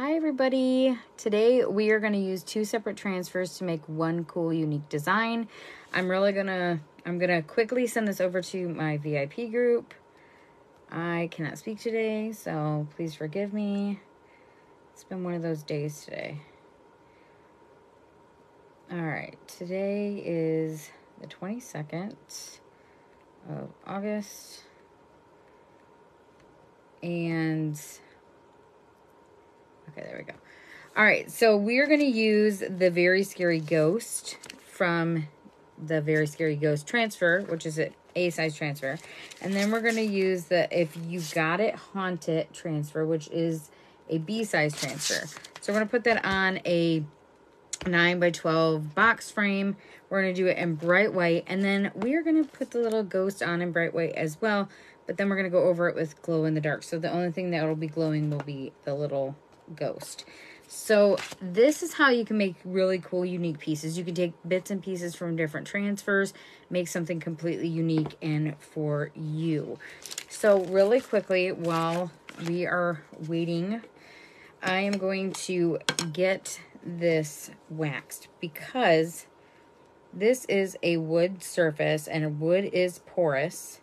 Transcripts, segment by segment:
Hi everybody! Today we are going to use two separate transfers to make one cool, unique design. I'm gonna quickly send this over to my VIP group. I cannot speak today, so please forgive me. It's been one of those days today. Alright, today is the 22nd of August. And okay, there we go. All right, so we're going to use the Very Scary Ghost from the Very Scary Ghost transfer, which is an A size transfer. And then we're going to use the If You Got It, Haunt It transfer, which is a B size transfer. So we're going to put that on a 9x12 box frame. We're going to do it in bright white. And then we are going to put the little ghost on in bright white as well. But then we're going to go over it with glow in the dark. So the only thing that will be glowing will be the little ghost. So this is how you can make really cool, unique pieces. You can take bits and pieces from different transfers, make something completely unique and for you. So really quickly, while we are waiting, I am going to get this waxed because this is a wood surface and wood is porous.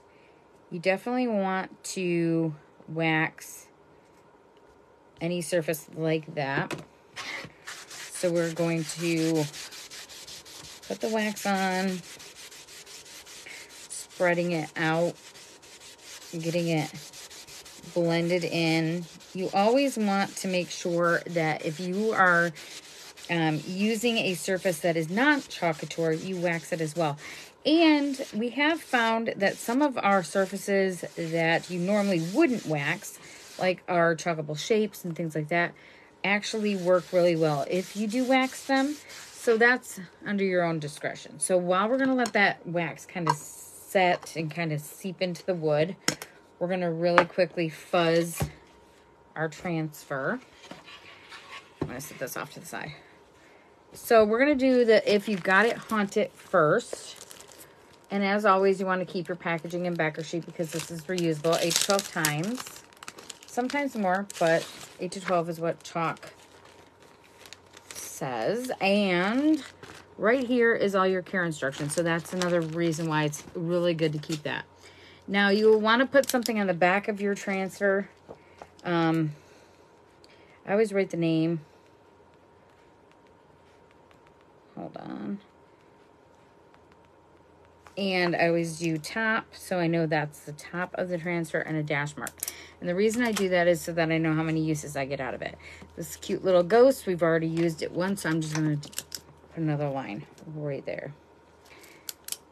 You definitely want to wax any surface like that. So we're going to put the wax on, spreading it out, getting it blended in. You always want to make sure that if you are using a surface that is not chalk couture, you wax it as well. And we have found that some of our surfaces that you normally wouldn't wax, like our chalkable shapes and things like that, actually work really well if you do wax them. So that's under your own discretion. So while we're going to let that wax kind of set and kind of seep into the wood, we're going to really quickly fuzz our transfer. I'm going to set this off to the side. So we're going to do the If You Got It, Haunt It first. And as always, you want to keep your packaging in backer sheet because this is reusable 8 to 12 times. Sometimes more, but 8 to 12 is what chalk says. And right here is all your care instructions. So that's another reason why it's really good to keep that. Now, you will want to put something on the back of your transfer. I always write the name. Hold on. And I always do top, so I know that's the top of the transfer and a dash mark. And the reason I do that is so that I know how many uses I get out of it. This cute little ghost, we've already used it once, so I'm just going to put another line right there.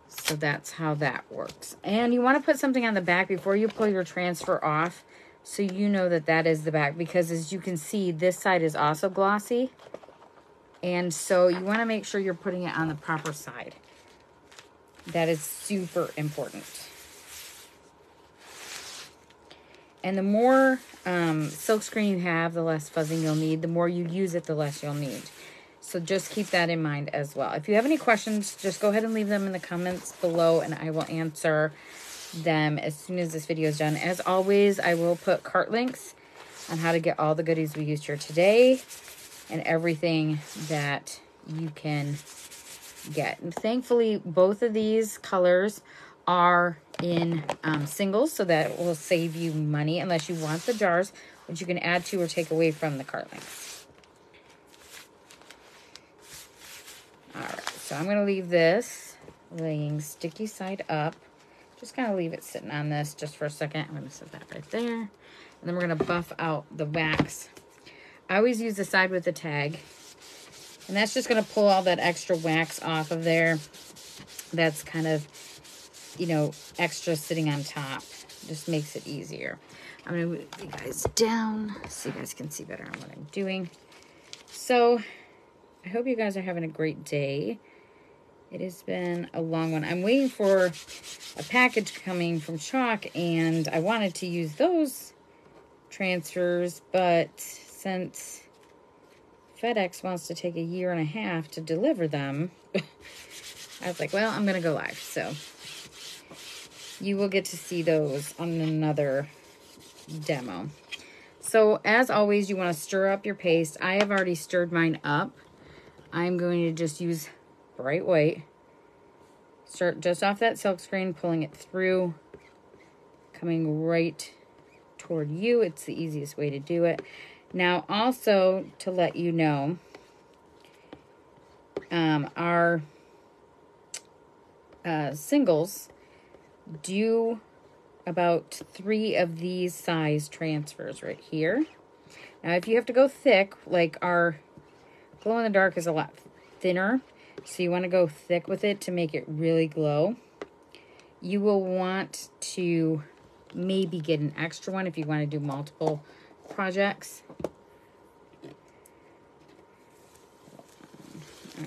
So that's how that works. And you want to put something on the back before you pull your transfer off, so you know that that is the back. Because as you can see, this side is also glossy. And so you want to make sure you're putting it on the proper side. That is super important. And the more silk screen you have, the less fuzzing you'll need. The more you use it, the less you'll need. So just keep that in mind as well. If you have any questions, just go ahead and leave them in the comments below and I will answer them as soon as this video is done. As always, I will put cart links on how to get all the goodies we used here today and everything that you can get. And thankfully, both of these colors are in singles, so that will save you money unless you want the jars, which you can add to or take away from the cart links. All right, so I'm going to leave this laying sticky side up. Just kind of leave it sitting on this just for a second. I'm going to set that right there. And then we're going to buff out the wax. I always use the side with the tag. And that's just going to pull all that extra wax off of there. That's kind of, you know, extra sitting on top. Just makes it easier. I'm going to move you guys down so you guys can see better on what I'm doing. So, I hope you guys are having a great day. It has been a long one. I'm waiting for a package coming from Chalk, and I wanted to use those transfers, but since FedEx wants to take 1.5 years to deliver them, I was like, well, I'm going to go live. So you will get to see those on another demo. So as always, you want to stir up your paste. I have already stirred mine up. I'm going to just use bright white. Start just off that silk screen, pulling it through, coming right toward you. It's the easiest way to do it. Now, also to let you know, our singles do about 3 of these size transfers right here. Now, if you have to go thick, like our glow in the dark is a lot thinner, so you want to go thick with it to make it really glow. You will want to maybe get an extra one if you want to do multiple projects.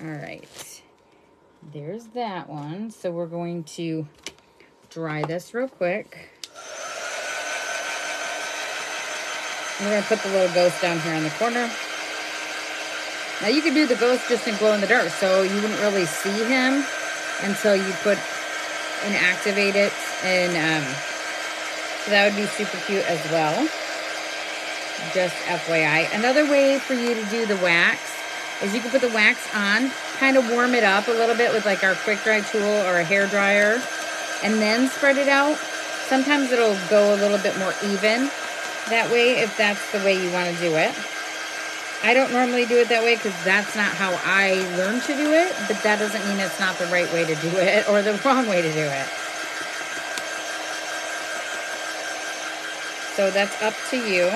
All right, there's that one. So we're going to dry this real quick. We're going to put the little ghost down here in the corner. Now you can do the ghost just in glow in the dark, so you wouldn't really see him until you put and activate it. And so that would be super cute as well. Just FYI. Another way for you to do the wax is you can put the wax on, kind of warm it up a little bit with like our quick dry tool or a hair dryer, and then spread it out. Sometimes it'll go a little bit more even that way if that's the way you want to do it. I don't normally do it that way because that's not how I learned to do it, but that doesn't mean it's not the right way to do it or the wrong way to do it. So that's up to you.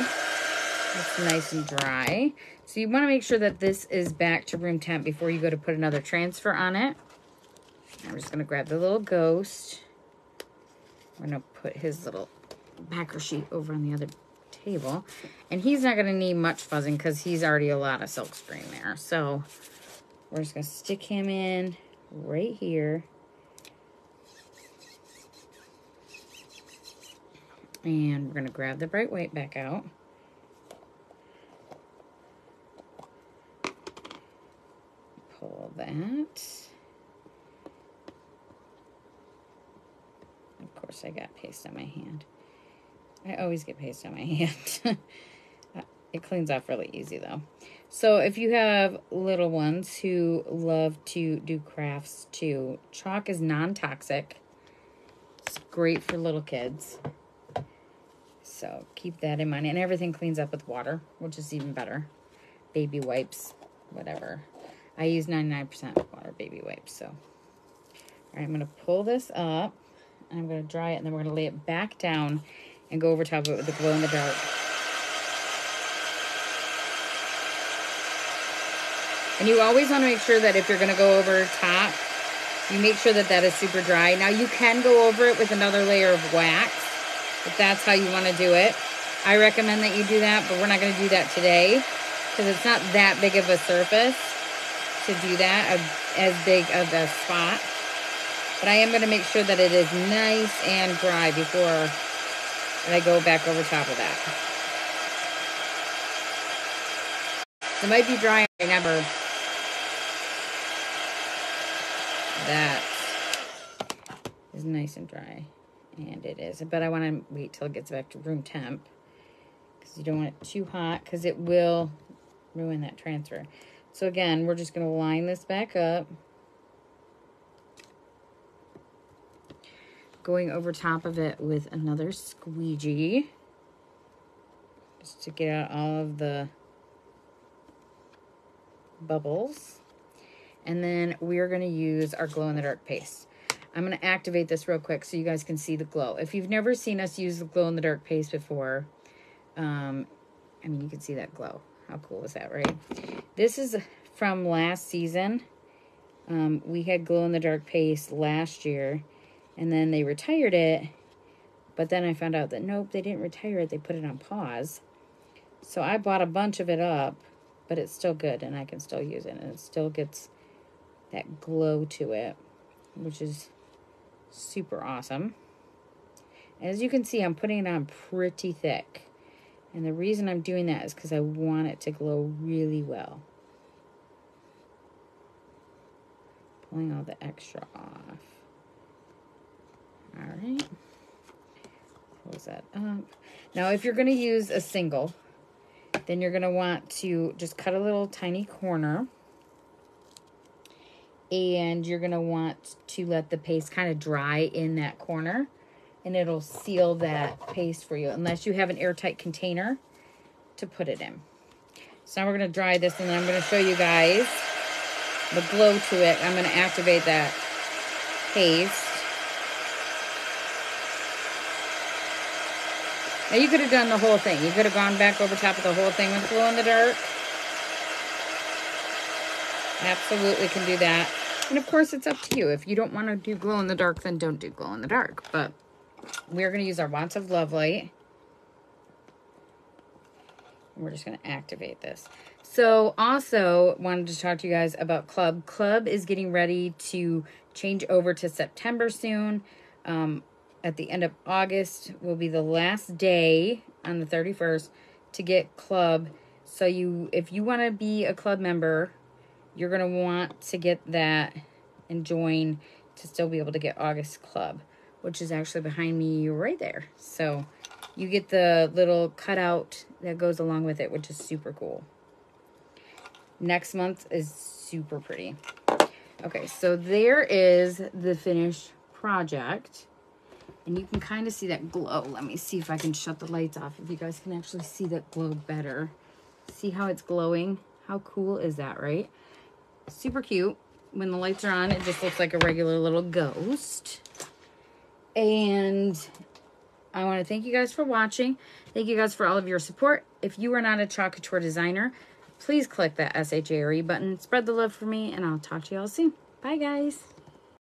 It's nice and dry. So you want to make sure that this is back to room temp before you go to put another transfer on it. I'm just going to grab the little ghost. I'm going to put his little backer sheet over on the other table. And he's not going to need much fuzzing because he's already a lot of silk screen there. So we're just going to stick him in right here. And we're going to grab the bright white back out. Pull that. Of course, I got paste on my hand. I always get paste on my hand. It cleans off really easy, though. So if you have little ones who love to do crafts, too, chalk is non-toxic. It's great for little kids. So keep that in mind. And everything cleans up with water, which is even better. Baby wipes, whatever. I use 99% water baby wipes. So, all right, I'm going to pull this up. And I'm going to dry it. And then we're going to lay it back down and go over top of it with the glow in the dark. And you always want to make sure that if you're going to go over top, you make sure that that is super dry. Now, you can go over it with another layer of wax, if that's how you want to do it. I recommend that you do that, but we're not going to do that today because it's not that big of a surface to do that, as big of a spot. But I am going to make sure that it is nice and dry before I go back over top of that. It might be dry. I never. That is nice and dry. And it is. But I want to wait till it gets back to room temp. Because you don't want it too hot. Because it will ruin that transfer. So again, we're just going to line this back up. Going over top of it with another squeegee. Just to get out all of the bubbles. And then we're going to use our glow-in-the-dark paste. I'm going to activate this real quick so you guys can see the glow. If you've never seen us use the glow-in-the-dark paste before, I mean, you can see that glow. How cool is that, right? This is from last season. We had glow-in-the-dark paste last year, and then they retired it. But then I found out that, nope, they didn't retire it. They put it on pause. So I bought a bunch of it up, but it's still good, and I can still use it. And it still gets that glow to it, which is super awesome. As you can see, I'm putting it on pretty thick. And the reason I'm doing that is because I want it to glow really well. Pulling all the extra off. All right. Close that up. Now, if you're going to use a single, Then you're going to want to just cut a little tiny corner. And you're going to want to let the paste kind of dry in that corner. And it'll seal that paste for you, unless you have an airtight container to put it in. So now we're going to dry this, and then I'm going to show you guys the glow to it. I'm going to activate that paste. Now you could have done the whole thing. You could have gone back over top of the whole thing with glow in the dark. Absolutely can do that. And of course, it's up to you. If you don't want to do glow in the dark, then don't do glow in the dark. But we're going to use our Watts of Love light. And we're just going to activate this. So also wanted to talk to you guys about Club. Club is getting ready to change over to September soon. At the end of August will be the last day on the 31st to get Club. So if you want to be a Club member, you're going to want to get that and join to still be able to get August Club, which is actually behind me right there. So you get the little cutout that goes along with it, which is super cool. Next month is super pretty. Okay, so there is the finished project. And you can kind of see that glow. Let me see if I can shut the lights off, if you guys can actually see that glow better. See how it's glowing? How cool is that, right? Super cute. When the lights are on, it just looks like a regular little ghost. And I want to thank you guys for watching. Thank you guys for all of your support. If you are not a chalk couture designer, please click that SHARE button. Spread the love for me, and I'll talk to y'all soon. Bye, guys.